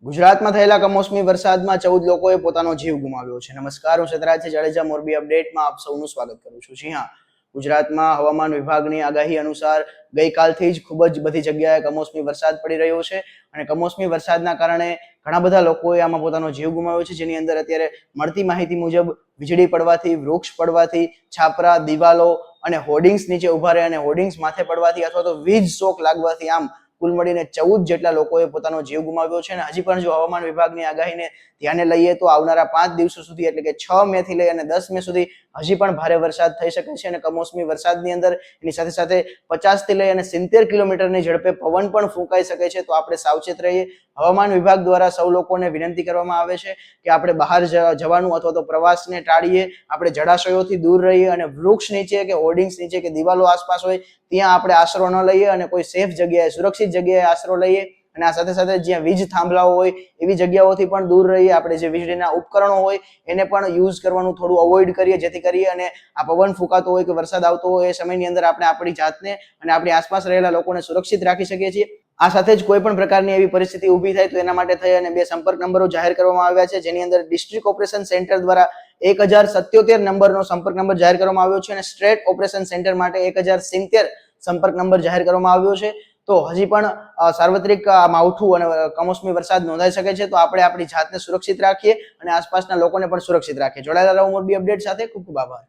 ગુજરાતમાં થયેલા કમોસમી વરસાદમાં 14 લોકોએ પોતાનો જીવ ગુમાવ્યો છે. નમસ્કાર, હું સતરાજ જાડેજા મોરબી અપડેટમાં આપ સૌનું સ્વાગત કરું છું. જી હા, ગુજરાતમાં હવામાન વિભાગની આગાહી અનુસાર ગઈકાલથી જ ખૂબ જ બધી જગ્યાએ કમોસમી વરસાદ પડી રહ્યો છે અને કમોસમી વરસાદના કારણે ઘણા બધા લોકોએ આમાં પોતાનો જીવ ગુમાવ્યો છે, જેની અંદર અત્યારે મળતી માહિતી મુજબ વીજળી પડવાથી, વૃક્ષ પડવાથી, છાપરા, દિવાલો અને હોર્ડિંગ્સ નીચે ઉભા રહે અને હોર્ડિંગ્સ માથે પડવાથી અથવા તો વીજ શોક લાગવાથી આમ કુલ મળીને 14 જેટલા લોકોએ પોતાનો જીવ ગુમાવ્યો છે. અને હજી પણ જો હવામાન વિભાગની આગાહીને ધ્યાને લઈએ તો આવનારા 5 દિવસો સુધી એટલે કે 6 મે થી લઈ અને 10 મે સુધી હજી પણ ભારે વરસાદ થઈ શકે છે અને કમોસમી વરસાદની અંદર એની સાથે સાથે 50 થી લઈ અને 70 કિલોમીટરની ઝડપે પવન પણ ફૂંકાઈ શકે છે. તો આપણે સાવચેત રહીએ. હવામાન વિભાગ દ્વારા સૌ લોકોને વિનંતી કરવામાં આવે છે કે આપણે બહાર જવાનું અથવા તો પ્રવાસને ટાળીએ, આપણે જળાશયોથી દૂર રહીએ અને વૃક્ષ નીચે કે હોર્ડિંગ્સ નીચે કે દિવાલો આસપાસ હોય ત્યાં આપણે આશરો ન લઈએ અને કોઈ સેફ જગ્યાએ, સુરક્ષિત જગ્યાએ આશરો લઈએ. અને આ સાથે સાથે જ્યાં વીજ થાંભલાઓ હોય એવી જગ્યાઓથી પણ દૂર રહીએ. આપણે જે વીજળીના ઉપકરણો હોય એને પણ યુઝ કરવાનું થોડું અવોઇડ કરીએ, જેથી કરી અને આ પવન ફૂંકાતો હોય કે વરસાદ આવતો હોય એ સમયની અંદર આપણે આપણી જાતને અને આપણી આસપાસ રહેલા લોકોને સુરક્ષિત રાખી શકીએ છીએ. આ સાથે જ કોઈ પણ પ્રકારની એવી પરિસ્થિતિ ઊભી થાય તો એના માટે થઈ અને 2 સંપર્ક નંબરો જાહેર કરવામાં આવ્યા છે, જેની અંદર ડિસ્ટ્રિક્ટ ઓપરેશન સેન્ટર દ્વારા 1077 નંબરનો સંપર્ક નંબર જાહેર કરવામાં આવ્યો છે અને સ્ટેટ ઓપરેશન સેન્ટર માટે 1070 સંપર્ક નંબર જાહેર કરવામાં આવ્યો છે. તો હજી પણ સાર્વત્રિક માવઠું અને કમોસમી વરસાદ નોંધાઈ શકે છે. તો આપણે આપણી જાતને સુરક્ષિત રાખીએ અને આસપાસના લોકોને પણ સુરક્ષિત રાખીએ. જોડાયેલા રહો મોરબી અપડેટ સાથે. ખૂબ ખૂબ આભાર.